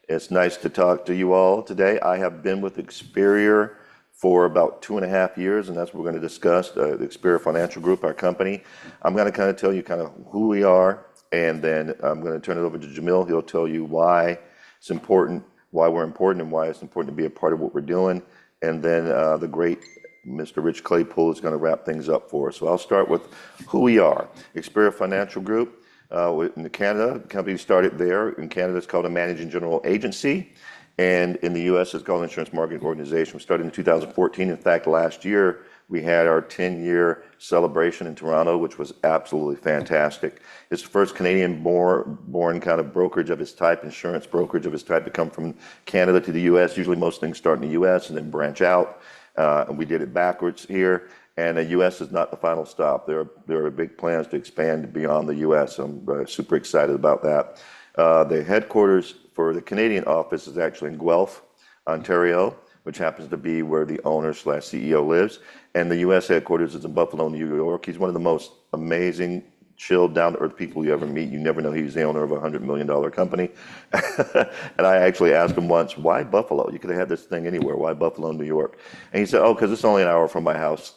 It's nice to talk to you all today. I have been with Experior for about 2.5 years, and that's what we're going to discuss, the Experior Financial Group, our company. I'm going to kind of tell you kind of who we are, and then I'm going to turn it over to Jamil. He'll tell you why it's important, why we're important, and why it's important to be a part of what we're doing. And then the great Mr. Rich Claypool is going to wrap things up for us. So I'll start with who we are. Experior Financial Group. In Canada, the company started there. In Canada, it's called a managing general agency. And in the U.S., it's called an insurance marketing organization. We started in 2014. In fact, last year, we had our 10-year celebration in Toronto, which was absolutely fantastic. It's the first Canadian-born kind of brokerage of its type, insurance brokerage of its type, to come from Canada to the U.S. Usually most things start in the U.S. and then branch out. And we did it backwards here. And the U.S. is not the final stop. There are big plans to expand beyond the U.S. I'm super excited about that. The headquarters for the Canadian office is actually in Guelph, Ontario, which happens to be where the owner/CEO lives. And the U.S. headquarters is in Buffalo, New York. He's one of the most amazing, chilled, down-to-earth people you ever meet. You never know he's the owner of a $100 million company. And I actually asked him once, why Buffalo? You could have had this thing anywhere. Why Buffalo, New York? And he said, oh, because it's only an hour from my house.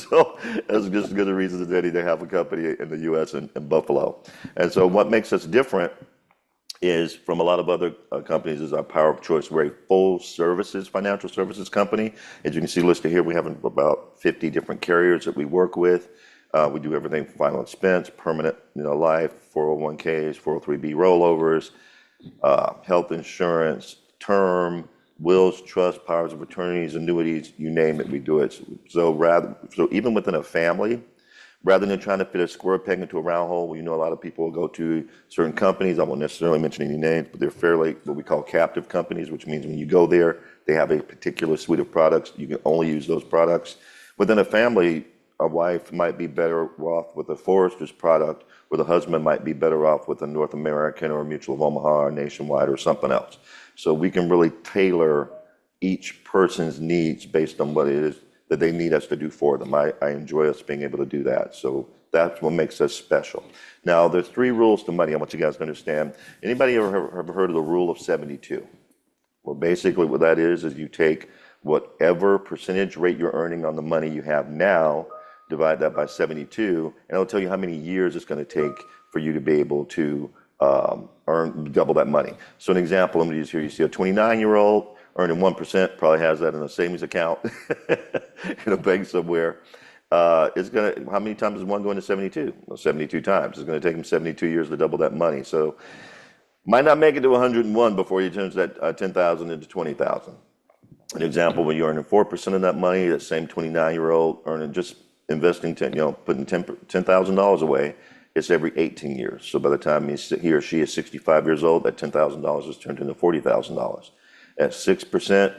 So that's just as good a reason as any to have a company in the U.S. and Buffalo. And so what makes us different is from a lot of other companies is our power of choice. We're a full services, financial services company. As you can see listed here, we have about 50 different carriers that we work with. We do everything from final expense, permanent, life, 401ks, 403b rollovers, health insurance, term, wills, trust, powers of attorneys, annuities, you name it, we do it. So even within a family, rather than trying to fit a square peg into a round hole, a lot of people will go to certain companies. I won't necessarily mention any names, but they're fairly what we call captive companies, which means when you go there, they have a particular suite of products. You can only use those products. Within a family, a wife might be better off with a Forester's product, where the husband might be better off with a North American or a Mutual of Omaha or Nationwide or something else. So we can really tailor each person's needs based on what it is that they need us to do for them. I enjoy us being able to do that. So that's what makes us special. Now, there's 3 rules to money I want you guys to understand. Anybody ever heard of the rule of 72? Well, basically what that is you take whatever percentage rate you're earning on the money you have now, divide that by 72, and it'll tell you how many years it's going to take for you to be able to earn double that money. So an example I'm going to use here, you see a 29-year-old earning 1%, probably has that in a savings account in a bank somewhere. How many times is one going to 72? Well, 72 times. It's going to take him 72 years to double that money. So might not make it to 101 before he turns that 10,000 into 20,000. An example, when you're earning 4% of that money, that same 29-year-old earning just investing, putting $10,000 away, it's every 18 years. So by the time he or she is 65 years old, that $10,000 is turned into $40,000. At 6%,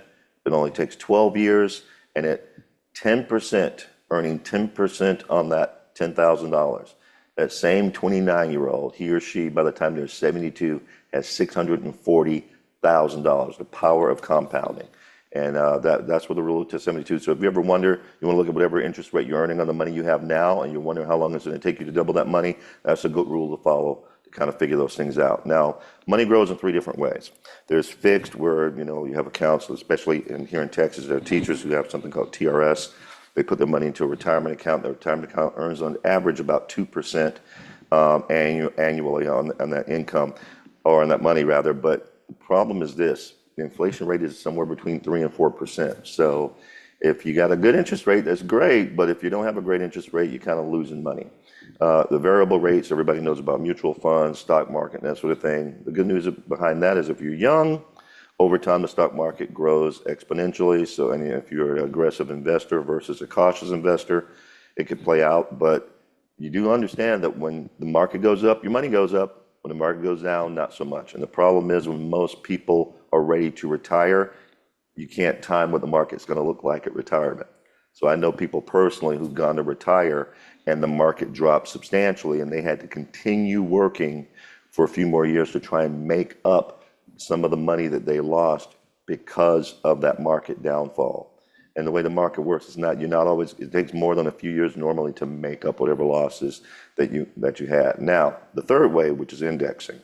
it only takes 12 years. And at 10%, earning 10% on that $10,000, that same 29-year-old, he or she, by the time they're 72, has $640,000, the power of compounding. And that's what the rule to 72. So if you ever wonder, you want to look at whatever interest rate you're earning on the money you have now, and you're wondering how long it's going to take you to double that money, that's a good rule to follow to kind of figure those things out. Now, money grows in 3 different ways. There's fixed, where you have accounts, especially here in Texas, there are teachers who have something called TRS. They put their money into a retirement account. The retirement account earns on average about 2% annually on that income, or on that money rather. But the problem is this. The inflation rate is somewhere between 3 and 4%. So if you got a good interest rate, that's great. But if you don't have a great interest rate, you're kind of losing money. The variable rates, everybody knows about mutual funds, stock market, and that sort of thing. The good news behind that is if you're young, over time, the stock market grows exponentially. So if you're an aggressive investor versus a cautious investor, it could play out. But you do understand that when the market goes up, your money goes up. When the market goes down, not so much. And the problem is when most people are ready to retire, you can't time what the market's going to look like at retirement. So I know people personally who've gone to retire and the market dropped substantially, and they had to continue working for a few more years to try and make up some of the money that they lost because of that market downfall. And the way the market works is it takes more than a few years normally to make up whatever losses that you had. Now, the third way, which is indexing.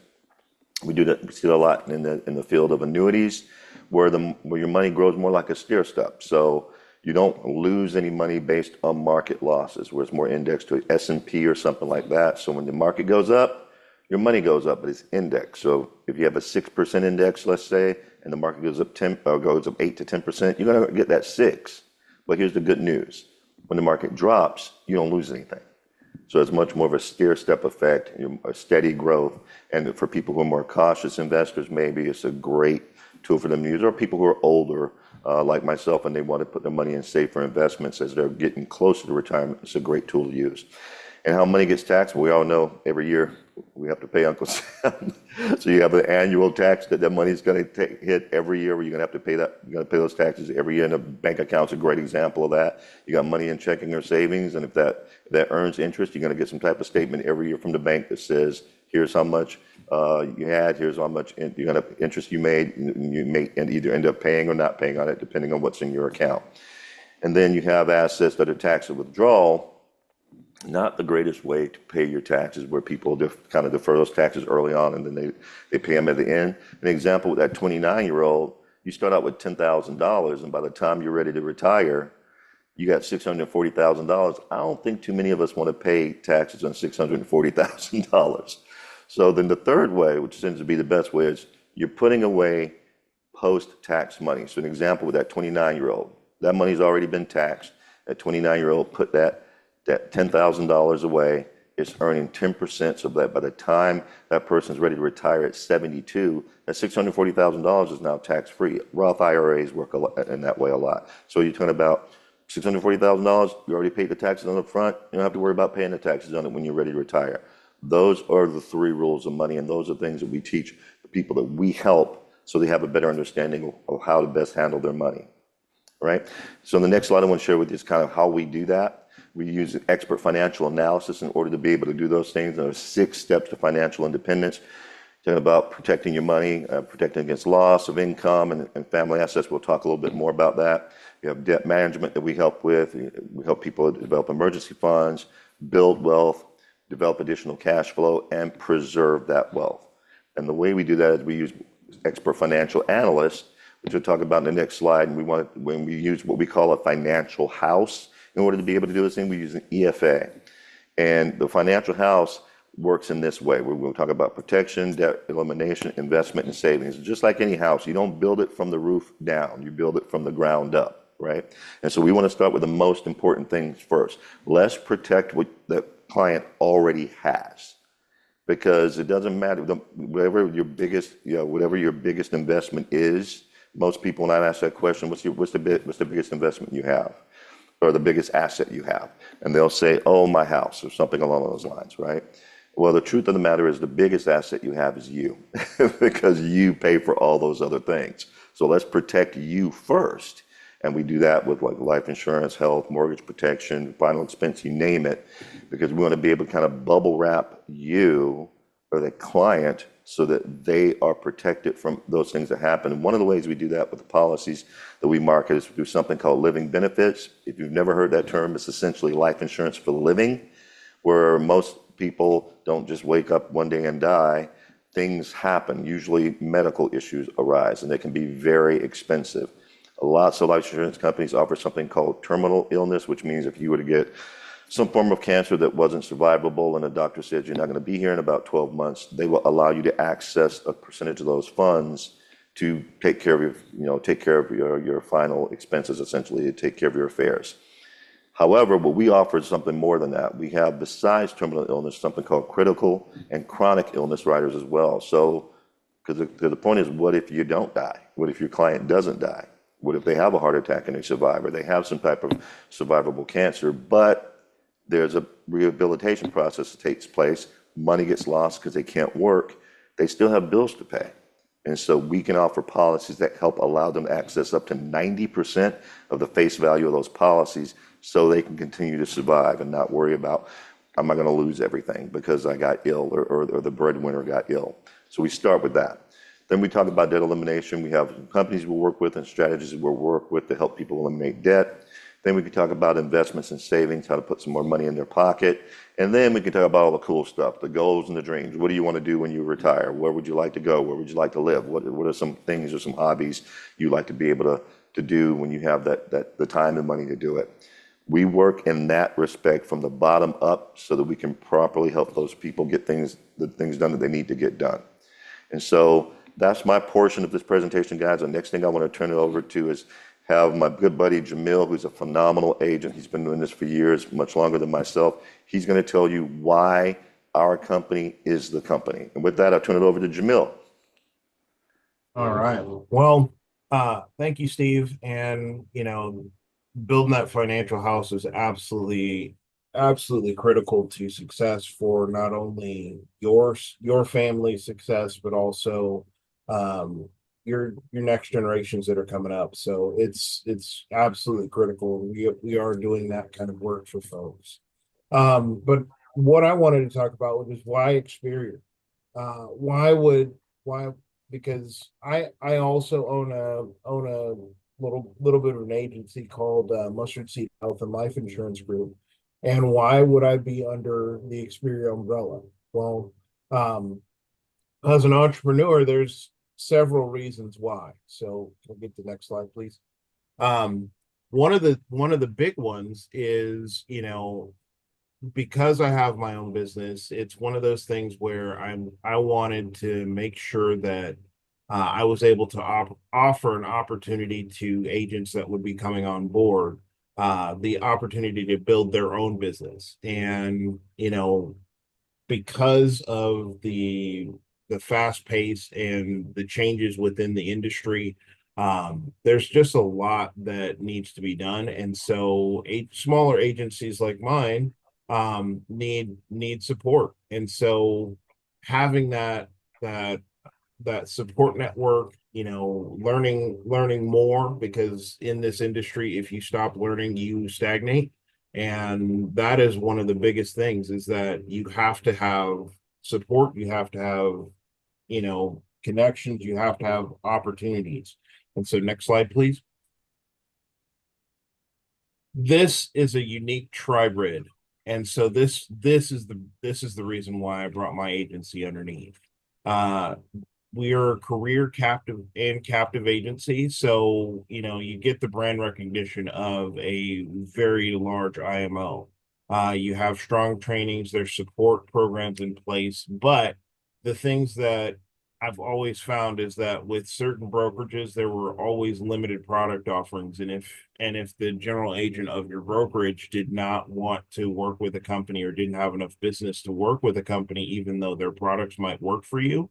We do that. We see that a lot in the field of annuities, where your money grows more like a stair step. So you don't lose any money based on market losses, where it's more indexed to S&P or something like that. So when the market goes up, your money goes up, but it's indexed. So if you have a 6% index, let's say, and the market goes up 8 to 10%, you're gonna get that 6. But here's the good news: when the market drops, you don't lose anything. So it's much more of a stair step effect, a steady growth. And for people who are more cautious investors, maybe it's a great tool for them to use, or people who are older, like myself, and they want to put their money in safer investments as they're getting closer to retirement. It's a great tool to use. And how money gets taxed, we all know every year we have to pay Uncle Sam. So you have an annual tax that money's going to hit every year, where you're going to have to pay that. You're going to pay those taxes every year. And a bank account's a great example of that. You got money in checking or savings, and if that earns interest, you're going to get some type of statement every year from the bank that says, here's how much you had, here's how much you're going to interest you made. You may either end up paying or not paying on it, depending on what's in your account. And then you have assets that are tax withdrawal. Not the greatest way to pay your taxes, where people kind of defer those taxes early on, and then they pay them at the end. An example with that 29-year-old, you start out with $10,000, and by the time you're ready to retire, you got $640,000. I don't think too many of us want to pay taxes on $640,000. So then the third way, which tends to be the best way, is you're putting away post-tax money. So an example with that 29-year-old, that money's already been taxed. That 29-year-old put that $10,000 away. It's earning 10%, so that by the time that person's ready to retire at 72, that $640,000 is now tax-free. Roth IRAs work in that way a lot. So you're talking about $640,000, you already paid the taxes on the front, you don't have to worry about paying the taxes on it when you're ready to retire. Those are the 3 rules of money, and those are things that we teach the people that we help, so they have a better understanding of how to best handle their money, right? So the next slide I want to share with you is kind of how we do that. We use expert financial analysis in order to be able to do those things. There are 6 steps to financial independence. Talking about protecting your money, protecting against loss of income and family assets. We'll talk a little bit more about that. We have debt management that we help with. We help people develop emergency funds, build wealth, develop additional cash flow, and preserve that wealth. And the way we do that is we use expert financial analysts, which we'll talk about in the next slide. And when we use what we call a financial house, in order to be able to do this thing, we use an EFA. And the financial house works in this way. We'll talk about protection, debt elimination, investment, and savings. Just like any house, you don't build it from the roof down. You build it from the ground up, right? And so we want to start with the most important things first. Let's protect what the client already has, because it doesn't matter. Whatever your biggest investment is, most people, when I ask that question, what's the biggest investment you have? Or the biggest asset you have? And they'll say, oh, my house, or something along those lines, right? Well, the truth of the matter is the biggest asset you have is you, because you pay for all those other things. So let's protect you first. And we do that with like life insurance, health, mortgage protection, final expense, you name it, because we want to be able to kind of bubble wrap you or the client so that they are protected from those things that happen. And one of the ways we do that with the policies that we market is through something called living benefits. If you've never heard that term, it's essentially life insurance for living, where most people don't just wake up one day and die. Things happen. Usually medical issues arise, and they can be very expensive. Lots of life insurance companies offer something called terminal illness, which means if you were to get some form of cancer that wasn't survivable and a doctor said you're not going to be here in about 12 months, they will allow you to access a percentage of those funds to take care of your final expenses, essentially, to take care of your affairs. However, what we offer is something more than that. We have, besides terminal illness, something called critical and chronic illness riders as well. So, because the point is, what if you don't die? What if your client doesn't die? What if they have a heart attack and they survive, or they have some type of survivable cancer, but there's a rehabilitation process that takes place, money gets lost because they can't work, they still have bills to pay. And so we can offer policies that help allow them to access up to 90% of the face value of those policies, so they can continue to survive and not worry about, am I going to lose everything because I got ill, or the breadwinner got ill. So we start with that. Then we talk about debt elimination. We have companies we work with and strategies we work with to help people eliminate debt. Then we can talk about investments and savings, how to put some more money in their pocket. And then we can talk about all the cool stuff, the goals and the dreams. What do you want to do when you retire? Where would you like to go? Where would you like to live? What are some things or some hobbies you like to be able to do when you have the time and money to do it? We work in that respect from the bottom up so that we can properly help those people get the things done that they need to get done. And so that's my portion of this presentation, guys. The next thing I want to turn it over to is have my good buddy Jamil, who's a phenomenal agent. He's been doing this for years, much longer than myself. He's going to tell you why our company is the company. And with that, I'll turn it over to Jamil. All right. Well, thank you, Steve. And building that financial house is absolutely critical to success for not only your family's success, but also your next generations that are coming up. So it's absolutely critical. We are doing that kind of work for folks. But what I wanted to talk about was why Experior. Why would why because I also own a little bit of an agency called Mustard Seed Health and Life Insurance Group. And why would I be under the Experior umbrella? Well, um, as an entrepreneur, there's several reasons why. So can we get the next slide, please? Um, one of the big ones is, because I have my own business, it's one of those things where I wanted to make sure that I was able to offer an opportunity to agents that would be coming on board, the opportunity to build their own business. And because of the fast pace and the changes within the industry, there's just a lot that needs to be done. And so smaller agencies like mine need support. And so having that that support network, learning more, because in this industry, if you stop learning, you stagnate. And that is one of the biggest things, is that you have to have support, you have to have, connections, you have to have opportunities. And so next slide, please. This is a unique tribrid. And so this is the reason why I brought my agency underneath. Uh, we are a career captive agency. So, you get the brand recognition of a very large IMO. You have strong trainings, there's support programs in place, but the things that I've always found is that with certain brokerages, there were always limited product offerings. And if the general agent of your brokerage did not want to work with a company or didn't have enough business to work with a company, even though their products might work for you,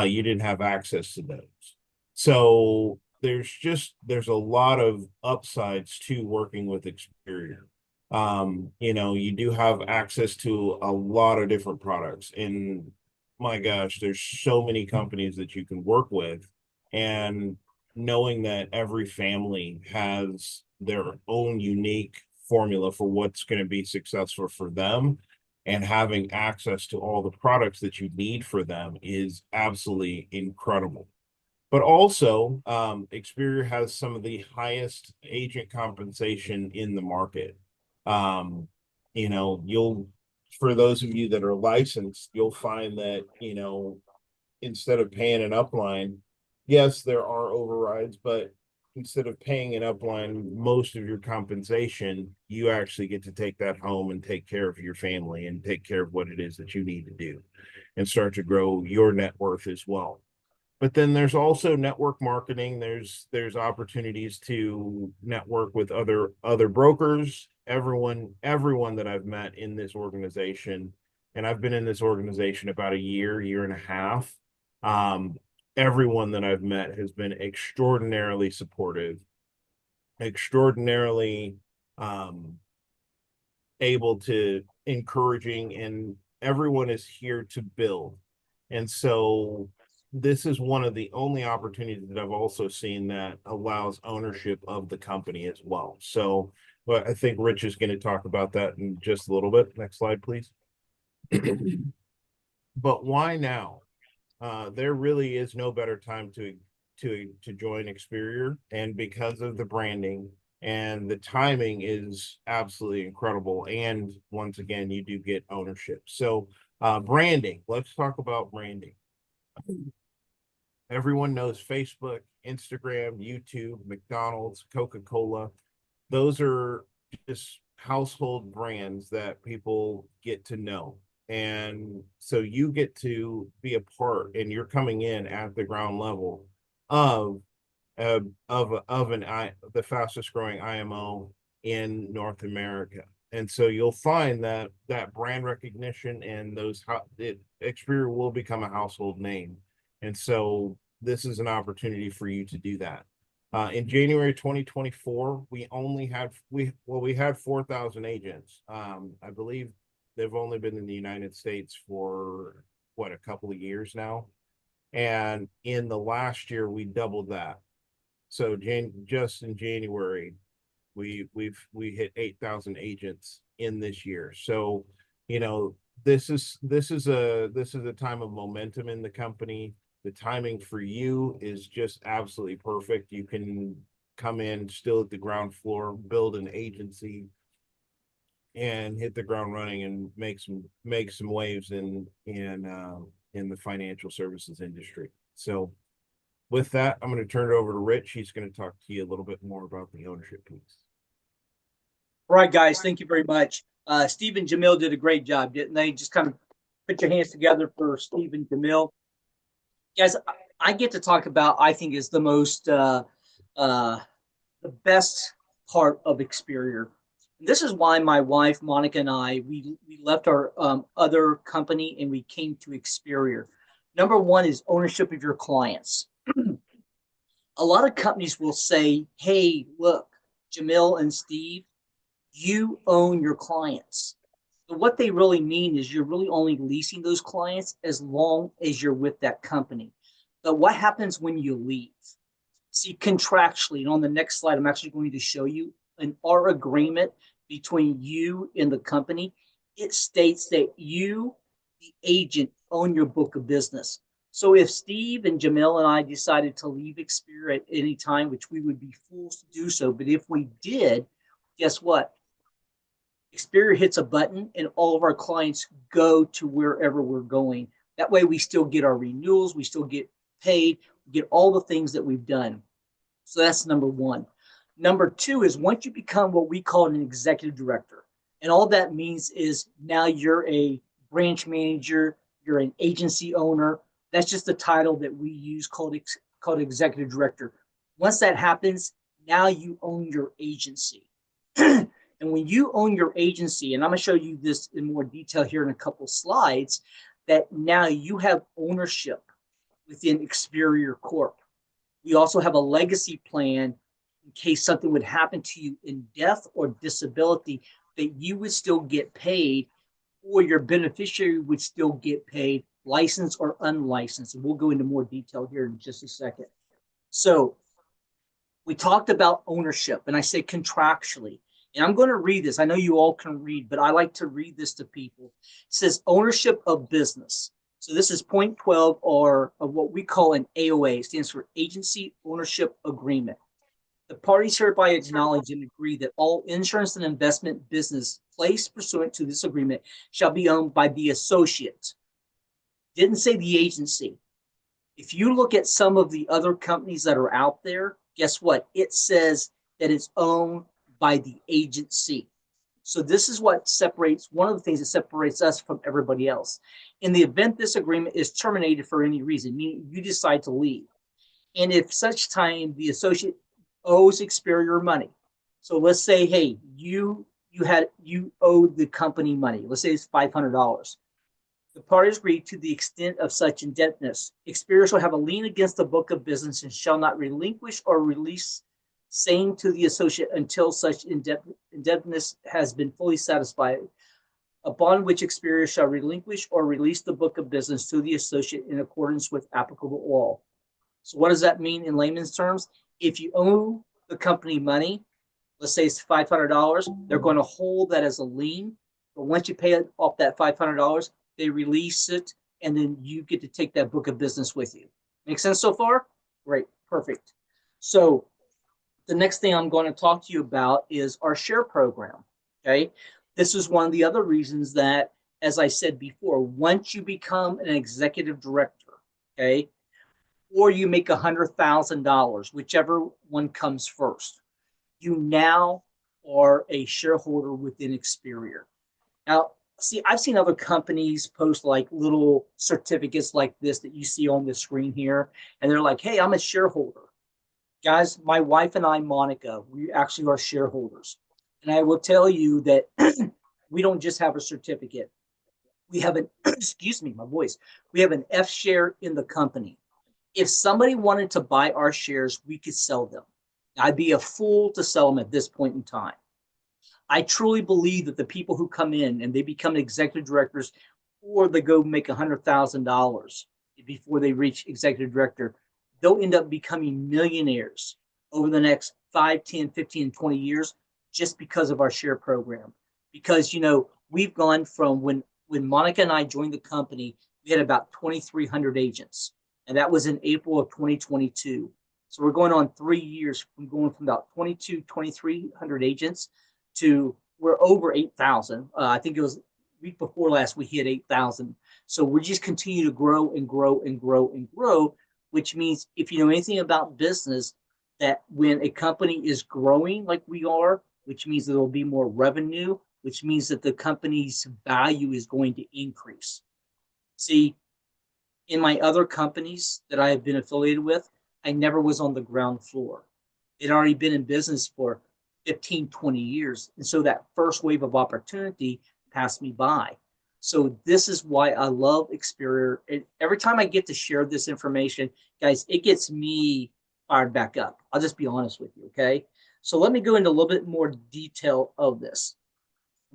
you didn't have access to those. So there's a lot of upsides to working with Experior. You do have access to a lot of different products, and my gosh, there's so many companies that you can work with, and knowing that every family has their own unique formula for what's going to be successful for them, and having access to all the products that you need for them is absolutely incredible. But also, Experior has some of the highest agent compensation in the market. Um, you'll, for those of you that are licensed, you'll find that, instead of paying an upline, yes, there are overrides, but instead of paying an upline most of your compensation, you actually get to take that home and take care of your family and take care of what it is that you need to do, and start to grow your net worth as well. But then there's also network marketing. There's opportunities to network with other brokers. Everyone that I've met in this organization, and I've been in this organization about a year and a half. Um, Everyone that I've met has been extraordinarily supportive, extraordinarily um, able to encouraging, and everyone is here to build. And so this is one of the only opportunities that I've also seen that allows ownership of the company as well. So, but I think Rich is going to talk about that in just a little bit. Next slide, please. But why now? There really is no better time to join Experior, and because of the branding, and the timing is absolutely incredible. And once again, you do get ownership. So branding, let's talk about branding. Everyone knows Facebook, Instagram, YouTube, McDonald's, Coca-Cola. Those are just household brands that people get to know. And so you get to be a part, and you're coming in at the ground level of the fastest growing IMO in North America. And so you'll find that brand recognition and Experior will become a household name. And so this is an opportunity for you to do that. In January 2024, we had 4,000 agents. I believe they've only been in the United States for a couple of years now. And in the last year, we doubled that. So just in January, we hit 8,000 agents in this year. So, this is a time of momentum in the company. The timing for you is just absolutely perfect. You can come in still at the ground floor, build an agency, and hit the ground running and make some waves in the financial services industry. So with that, I'm going to turn it over to Rich. He's going to talk to you a little bit more about the ownership piece. All right, guys, thank you very much. Steve and Jamil did a great job, didn't they? Just kind of put your hands together for Steve and Jamil. Guys, I get to talk about, I think, is the most, the best part of Experior. This is why my wife, Monica, and I, we left our other company and we came to Experior. Number one is ownership of your clients. A lot of companies will say, hey, look, Jamil and Steve, you own your clients. But what they really mean is you're really only leasing those clients as long as you're with that company. But what happens when you leave? See, contractually, and on the next slide, I'm actually going to show you in our agreement between you and the company. It states that you, the agent, own your book of business. So if Steve and Jamil and I decided to leave Experior at any time, which we would be fools to do so, but if we did, guess what? Experior hits a button and all of our clients go to wherever we're going. That way we still get our renewals, we still get paid, we get all the things that we've done. So that's number one. Number two is once you become what we call an executive director, and all that means is now you're a branch manager, you're an agency owner. That's just the title that we use called executive director. Once that happens, now you own your agency. And when you own your agency, and I'm going to show you this in more detail here in a couple of slides, that now you have ownership within Experior Corp. We also have a legacy plan in case something would happen to you in death or disability, that you would still get paid, or your beneficiary would still get paid, licensed or unlicensed. And we'll go into more detail here in just a second. So we talked about ownership, and I said contractually. And I'm going to read this. I know you all can read, but I like to read this to people. It says ownership of business. So this is point 12, or of what we call an AOA. It stands for Agency Ownership Agreement. The parties hereby acknowledge and agree that all insurance and investment business placed pursuant to this agreement shall be owned by the associate. Didn't say the agency. If you look at some of the other companies that are out there, guess what? It says that it's owned by the agency. So this is what separates, one of the things that separates us from everybody else. In the event this agreement is terminated for any reason, meaning you decide to leave, and if such time the associate owes Experior money. So let's say, hey, you owed the company money. Let's say it's $500. The parties agree to the extent of such indebtedness. Experior shall have a lien against the book of business and shall not relinquish or release same to the associate until such indebtedness has been fully satisfied, upon which Experior shall relinquish or release the book of business to the associate in accordance with applicable law. So what does that mean in layman's terms? If you owe the company money, let's say it's $500, they're going to hold that as a lien. But once you pay off that $500, they release it, and then you get to take that book of business with you. Make sense so far? Great, perfect. So The next thing I'm going to talk to you about is our share program. Okay. This is one of the other reasons that, as I said before, once you become an executive director, okay, or you make $100,000, whichever one comes first, you now are a shareholder within Experior. Now, see, I've seen other companies post like little certificates like this that you see on the screen here, and they're like, hey, I'm a shareholder. Guys, my wife and I, Monica, we actually are shareholders. And I will tell you that we don't just have a certificate. We have an, excuse me, my voice. We have an F share in the company. If somebody wanted to buy our shares, we could sell them. I'd be a fool to sell them at this point in time. I truly believe that the people who come in and they become executive directors, or they go make $100,000 before they reach executive director, they'll end up becoming millionaires over the next 5, 10, 15, 20 years just because of our share program. Because, we've gone from when Monica and I joined the company, we had about 2,300 agents. And that was in April of 2022. So we're going on 3 years from going from about 2,300 agents to we're over 8,000. I think it was week before last we hit 8,000. So we just continue to grow and grow and grow and grow, which means if you know anything about business, that when a company is growing like we are, which means there will be more revenue, which means that the company's value is going to increase. See, in my other companies that I have been affiliated with, I never was on the ground floor. It already been in business for 15, 20 years. And so that first wave of opportunity passed me by. So this is why I love Experior. Every time I get to share this information, guys, it gets me fired back up. I'll just be honest with you, okay? So let me go into a little bit more detail of this,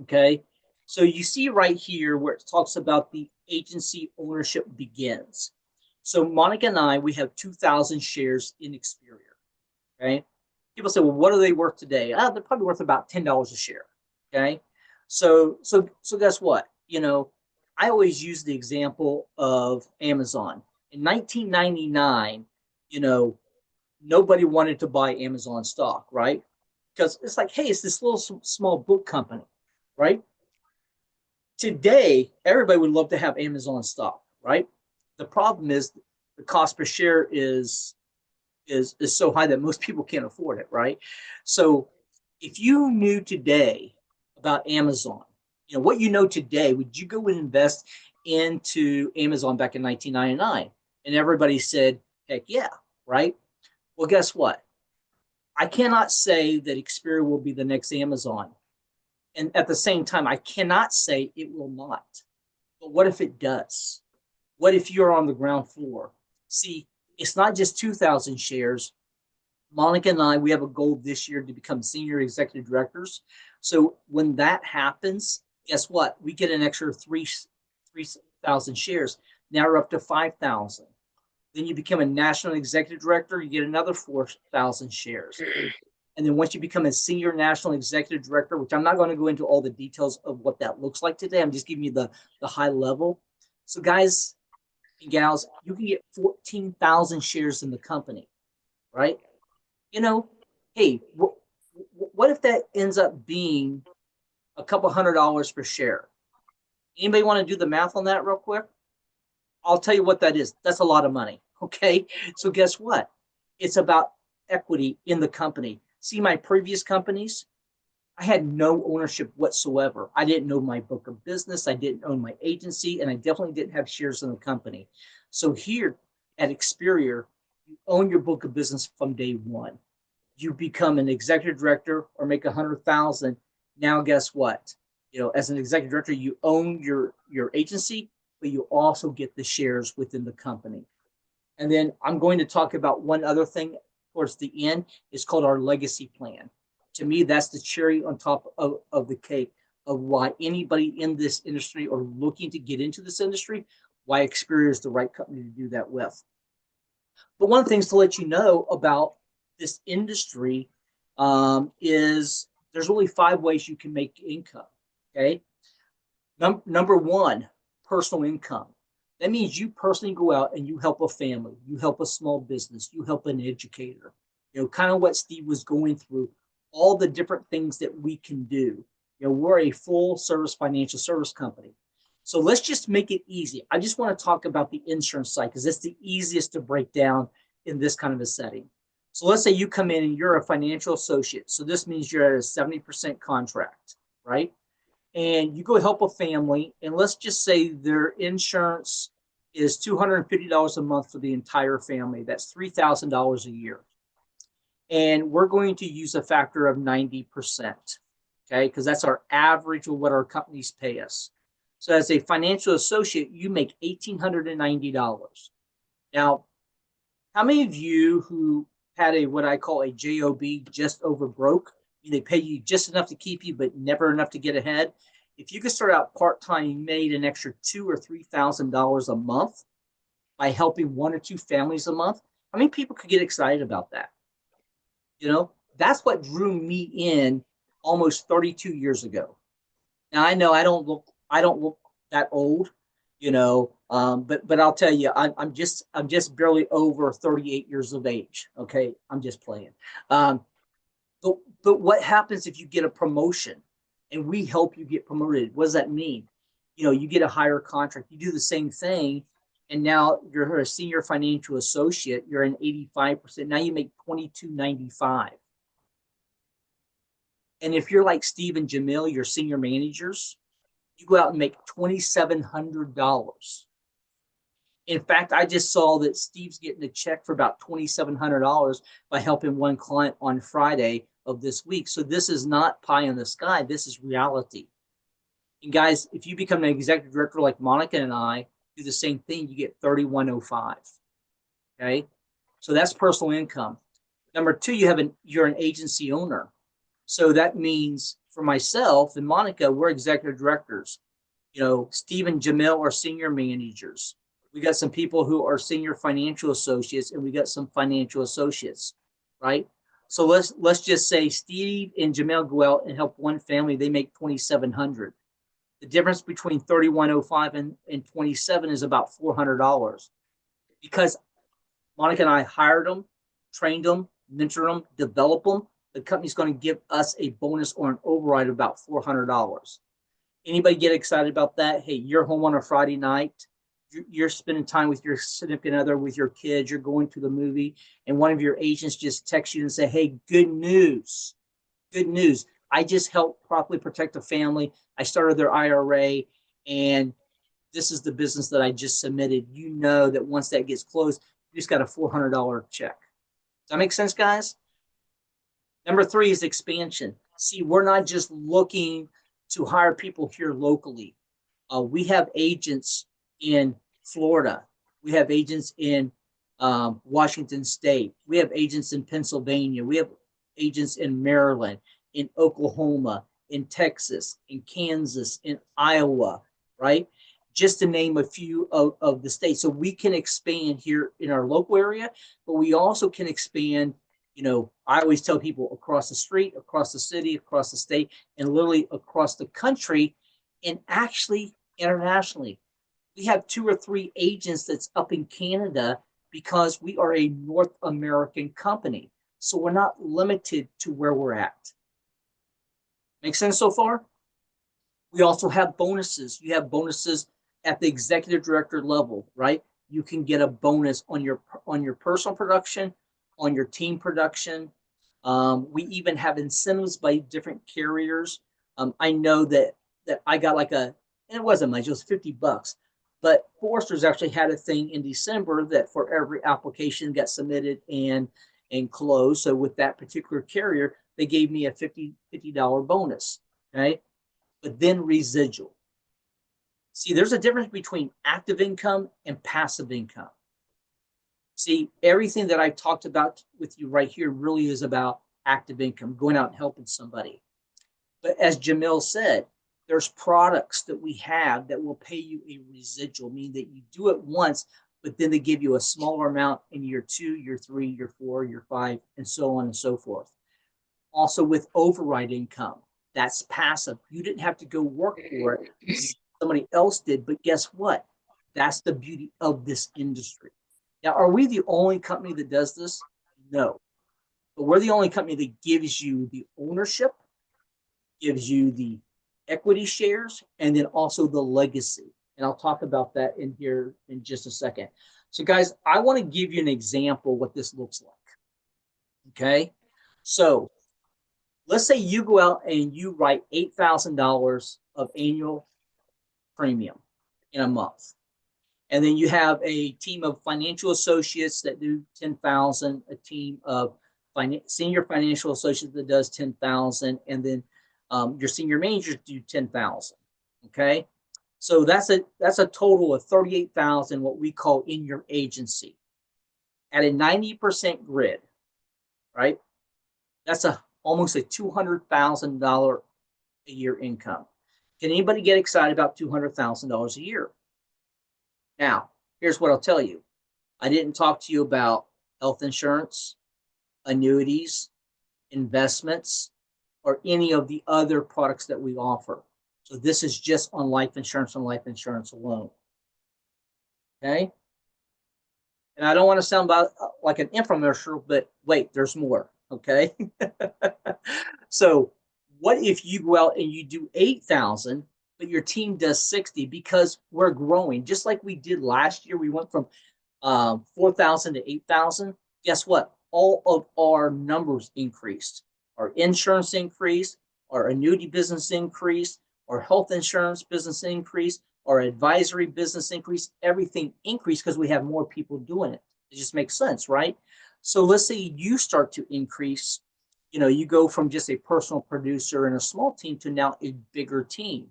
okay? So you see right here where it talks about the agency ownership begins. So Monica and I, we have 2,000 shares in Experior, okay? People say, well, what are they worth today? They're probably worth about $10 a share, okay? So guess what? I always use the example of Amazon. In 1999, nobody wanted to buy Amazon stock, right? Because it's like, hey, it's this little small book company, right? Today, everybody would love to have Amazon stock, right? The problem is the cost per share is so high that most people can't afford it, right? So if you knew today about Amazon, what you know today, would you go and invest into Amazon back in 1999? And everybody said, heck yeah, right? Well, guess what? I cannot say that Experior will be the next Amazon. And at the same time, I cannot say it will not. But what if it does? What if you're on the ground floor? See, it's not just 2,000 shares. Monica and I, we have a goal this year to become senior executive directors. So when that happens, guess what? We get an extra 3,000 shares. Now we're up to 5,000. Then you become a national executive director, you get another 4,000 shares. And then once you become a senior national executive director, which I'm not going to go into all the details of what that looks like today, I'm just giving you the high level. So guys and gals, you can get 14,000 shares in the company, right? Hey, what if that ends up being a couple $100 per share? Anybody want to do the math on that real quick? I'll tell you what that is. That's a lot of money, okay? So guess what? It's about equity in the company. See, my previous companies, I had no ownership whatsoever. I didn't know my book of business. I didn't own my agency, and I definitely didn't have shares in the company. So here at Experior, you own your book of business from day one. You become an executive director or make 100,000. Now, guess what? As an executive director, you own your agency, but you also get the shares within the company. And then I'm going to talk about one other thing towards the end. It's called our legacy plan. To me, that's the cherry on top of the cake of why anybody in this industry or looking to get into this industry, why Experior is the right company to do that with. But one of the things to let you know about this industry is there's only 5 ways you can make income, okay? Number one, personal income. That means you personally go out and you help a family, you help a small business, you help an educator, kind of what Steve was going through, all the different things that we can do. We're a full service financial service company. So let's just make it easy. I just want to talk about the insurance side because it's the easiest to break down in this kind of a setting. So let's say you come in and you're a financial associate. So this means you're at a 70% contract, right? And you go help a family, and let's just say their insurance is $250 a month for the entire family. That's $3,000 a year. And we're going to use a factor of 90%, okay? Because that's our average of what our companies pay us. So as a financial associate, you make $1,890. Now, how many of you who had a what I call a JOB, just over broke, they pay you just enough to keep you, but never enough to get ahead? If you could start out part-time, you made an extra $2,000 or $3,000 a month by helping one or two families a month. How many people could get excited about that? That's what drew me in almost 32 years ago. Now I know I don't look that old, but I'll tell you, I'm just barely over 38 years of age. Okay, I'm just playing. But what happens if you get a promotion and we help you get promoted? What does that mean? You get a higher contract, you do the same thing, and now you're a senior financial associate, you're an 85%. Now you make $2,295. And if you're like Steve and Jamil, you're senior managers, you go out and make $2,700. In fact, I just saw that Steve's getting a check for about $2,700 by helping one client on Friday of this week. So this is not pie in the sky. This is reality. And guys, if you become an executive director like Monica and I do the same thing, you get $3,105. Okay, so that's personal income. Number two, you're an agency owner. So that means for myself and Monica, we're executive directors. Steve and Jamil are senior managers. We got some people who are senior financial associates, and we got some financial associates, right? So let's just say Steve and Jamil go out and help one family. They make $2,700. The difference between $3,105 and 27 is about $400, because Monica and I hired them, trained them, mentored them, developed them. The company's going to give us a bonus or an override of about $400. Anybody get excited about that? Hey, you're home on a Friday night. You're spending time with your significant other, with your kids. You're going to the movie, and one of your agents just texts you and say, hey, good news. Good news. I just helped properly protect a family. I started their IRA, and this is the business that I just submitted. You know that once that gets closed, you just got a $400 check. Does that make sense, guys? Number three is expansion. See, we're not just looking to hire people here locally. We have agents in Florida. We have agents in Washington State. We have agents in Pennsylvania. We have agents in Maryland, in Oklahoma, in Texas, in Kansas, in Iowa, right? Just to name a few of the states. So we can expand here in our local area, but we also can expand. I always tell people across the street, across the city, across the state, and literally across the country, and actually internationally. We have 2 or 3 agents that's up in Canada because we are a North American company. So we're not limited to where we're at. Make sense so far? We also have bonuses. You have bonuses at the executive director level, right? You can get a bonus on your personal production, on your team production. We even have incentives by different carriers. I know that I got and it wasn't much, it was $50. But Forrester's actually had a thing in December that for every application got submitted and closed. So with that particular carrier, they gave me a $50 bonus, okay? But then residual. See, there's a difference between active income and passive income. See, everything that I talked about with you right here really is about active income, going out and helping somebody. But as Jamil said, there's products that we have that will pay you a residual, meaning that you do it once, but then they give you a smaller amount in year 2, year 3, year 4, year 5, and so on and so forth. Also with override income, that's passive. You didn't have to go work for it. Somebody else did, but guess what? That's the beauty of this industry. Now, are we the only company that does this? No. but we're the only company that gives you the ownership, gives you the equity shares, and then also the legacy. And I'll talk about that in here in just a second. So guys, I want to give you an example what this looks like. Okay. So let's say you go out and you write $8,000 of annual premium in a month. And then you have a team of financial associates that do 10,000, a team of senior financial associates that does 10,000, and then your senior managers do 10,000. Okay. So that's a total of 38,000, what we call in your agency at a 90% grid, right? That's almost a $200,000 a year income. Can anybody get excited about $200,000 a year? Now, here's what I'll tell you. I didn't talk to you about health insurance, annuities, investments, or any of the other products that we offer. So this is just on life insurance and life insurance alone. Okay? And I don't want to sound like an infomercial, but wait, there's more. Okay? So what if you go out and you do 8,000, but your team does 60 because we're growing, just like we did last year. We went from 4,000 to 8,000. Guess what? All of our numbers increased. Our insurance increased, our annuity business increased, our health insurance business increased, our advisory business increased. Everything increased because we have more people doing it. It just makes sense, right? So let's say you start to increase. You know, you go from just a personal producer and a small team to now a bigger team.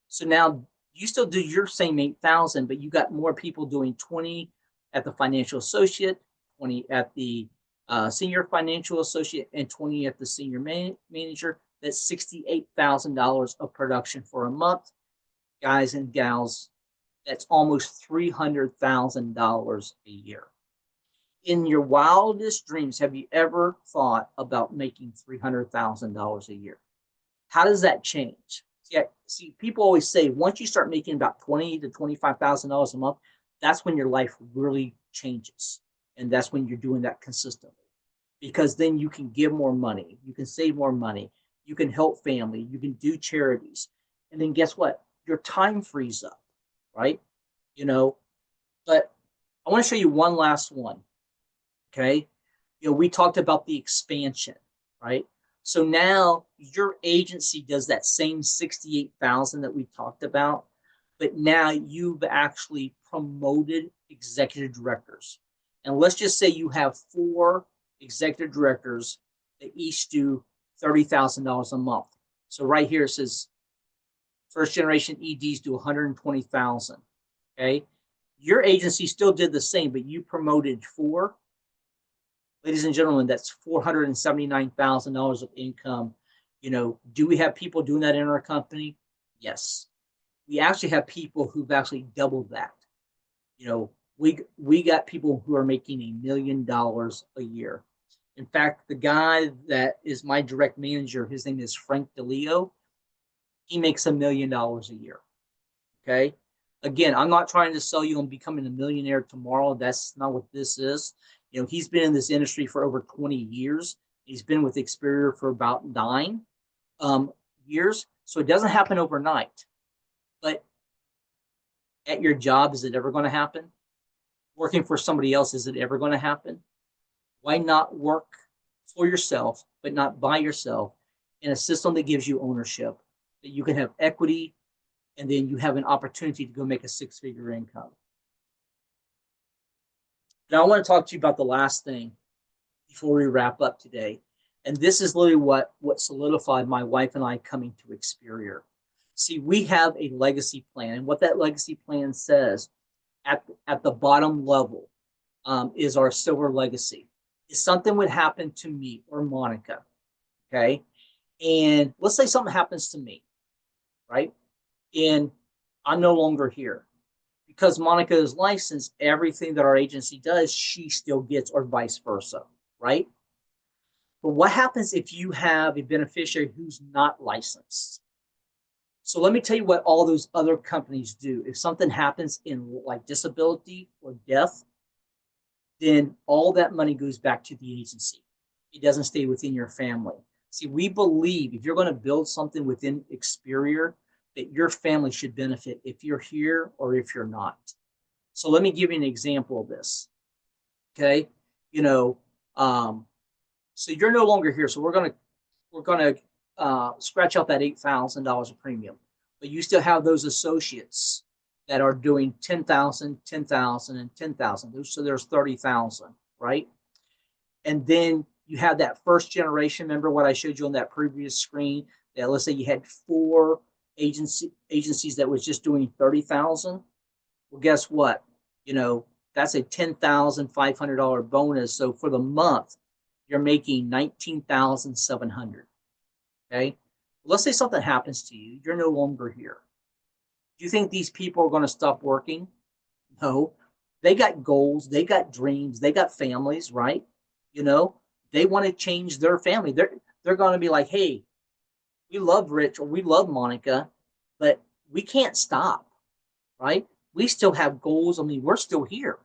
So now you still do your same 8,000, but you got more people doing 20 at the financial associate, 20 at the senior financial associate, and 20 at the senior manager. That's $68,000 of production for a month. Guys and gals, that's almost $300,000 a year. In your wildest dreams, have you ever thought about making $300,000 a year? How does that change? See, people always say once you start making about $20,000 to $25,000 a month, that's when your life really changes. And that's when you're doing that consistently. Because then you can give more money, you can save more money, you can help family, you can do charities. And then guess what? Your time frees up, right? You know, but I want to show you one last one. Okay. You know, we talked about the expansion, right? So now your agency does that same 68,000 that we talked about, but now you've actually promoted executive directors. And let's just say you have 4 executive directors that each do $30,000 a month. So right here it says first generation EDs do 120,000. Okay. Your agency still did the same, but you promoted 4. Ladies and gentlemen, that's $479,000 of income. You know, do we have people doing that in our company? Yes. We actually have people who've actually doubled that. You know, we got people who are making $1 million a year. In fact, the guy that is my direct manager, his name is Frank DeLeo. He makes $1 million a year. Okay. Again, I'm not trying to sell you on becoming a millionaire tomorrow. That's not what this is. You know, he's been in this industry for over 20 years. He's been with Experior for about 9 years. So it doesn't happen overnight. But at your job, is it ever going to happen? Working for somebody else, is it ever going to happen? Why not work for yourself, but not by yourself, in a system that gives you ownership, that you can have equity, and then you have an opportunity to go make a 6-figure income? Now, I want to talk to you about the last thing before we wrap up today. And this is literally what solidified my wife and I coming to Experior. See, we have a legacy plan. And what that legacy plan says at the bottom level is our silver legacy. If something would happen to me or Monica, okay? And let's say something happens to me, right? And I'm no longer here. Because Monica is licensed, everything that our agency does, she still gets, or vice versa, right? But what happens if you have a beneficiary who's not licensed? So let me tell you what all those other companies do. If something happens in like disability or death, then all that money goes back to the agency. It doesn't stay within your family. See, we believe if you're going to build something within Experior, that your family should benefit if you're here or if you're not. So let me give you an example of this. Okay, you know, so you're no longer here. So we're gonna scratch out that $8,000 of premium, but you still have those associates that are doing 10,000, 10,000, and 10,000. So there's 30,000, right? And then you have that first generation. Remember what I showed you on that previous screen? That let's say you had 4 agencies that was just doing 30,000. Well, guess what? That's a $10,500 bonus. So for the month, you're making 19,700. Okay. Let's say something happens to you. You're no longer here. Do you think these people are going to stop working? No. They got goals. They got dreams. They got families, right? They want to change their family. They're going to be like, hey, we love Rich or we love Monica, but we can't stop, right? We still have goals. I mean, we're still here.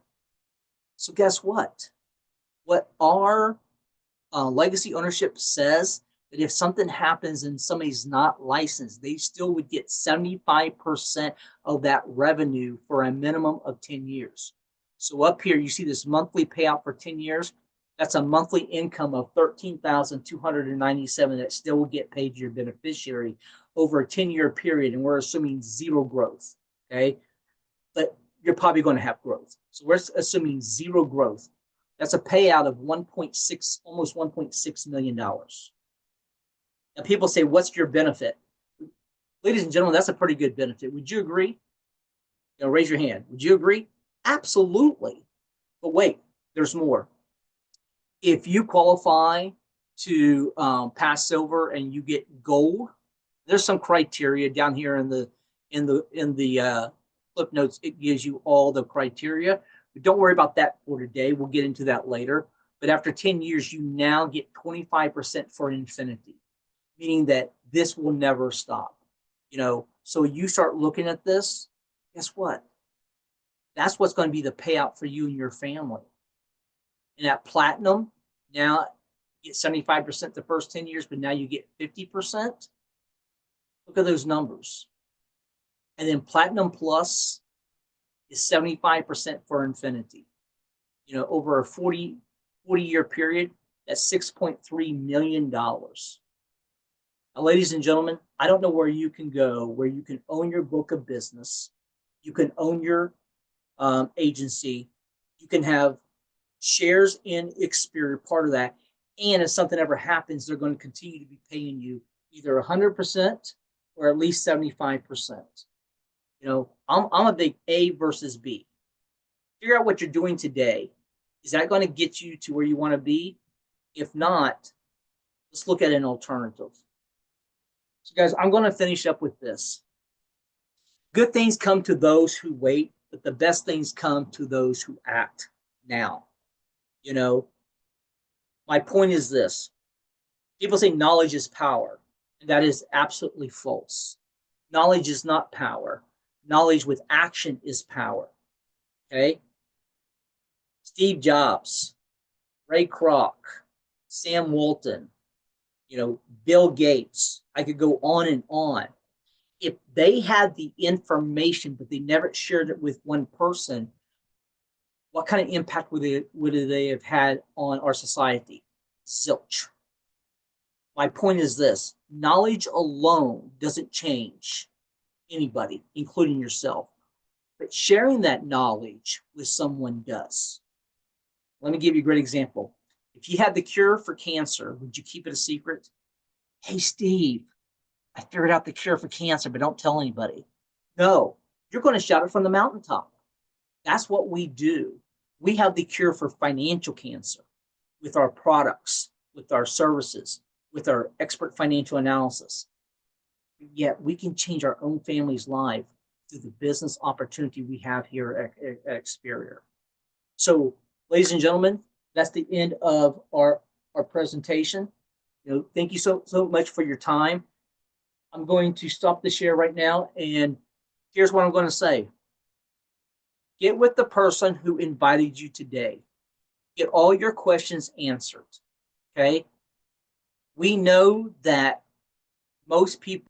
So guess what? What our legacy ownership says that if something happens and somebody's not licensed, they still would get 75% of that revenue for a minimum of 10 years. So up here, you see this monthly payout for 10 years. That's a monthly income of $13,297 that still will get paid to your beneficiary over a 10-year period. And we're assuming zero growth. Okay. But you're probably going to have growth. So we're assuming zero growth. That's a payout of almost $1.6 million. Now people say, what's your benefit? Ladies and gentlemen, that's a pretty good benefit. Would you agree? Raise your hand. Would you agree? Absolutely. But wait, there's more. If you qualify to pass silver and you get gold, there's some criteria down here in the flip notes. It gives you all the criteria. But don't worry about that for today. We'll get into that later. But after 10 years, you now get 25% for infinity, meaning that this will never stop. So you start looking at this, guess what? That's what's going to be the payout for you and your family. And at platinum, now you get 75% the first 10 years, but now you get 50%. Look at those numbers. And then platinum plus is 75% for infinity. Over a 40-year period, that's $6.3 million. Now, ladies and gentlemen, I don't know where you can go, where you can own your book of business. You can own your agency. You can have shares in Experior, part of that. And if something ever happens, they're going to continue to be paying you either 100% or at least 75%. I'm a big A versus B. Figure out what you're doing today. Is that going to get you to where you want to be? If not, let's look at an alternative. So guys, I'm going to finish up with this. Good things come to those who wait, but the best things come to those who act now. My point is this. People say knowledge is power, and that is absolutely false. Knowledge is not power. Knowledge with action is power. Okay? Steve Jobs, Ray Kroc, Sam Walton, Bill Gates. I could go on and on. If they had the information, but they never shared it with one person, what kind of impact would they have had on our society? Zilch. My point is this. Knowledge alone doesn't change anybody, including yourself. But sharing that knowledge with someone does. Let me give you a great example. If you had the cure for cancer, would you keep it a secret? Hey, Steve, I figured out the cure for cancer, but don't tell anybody. No, you're going to shout it from the mountaintop. That's what we do. We have the cure for financial cancer with our products, with our services, with our expert financial analysis. Yet we can change our own family's life through the business opportunity we have here at Experior. So, ladies and gentlemen, that's the end of our presentation. Thank you so much for your time. I'm going to stop the share right now, and here's what I'm going to say. Get with the person who invited you today. Get all your questions answered. Okay. We know that most people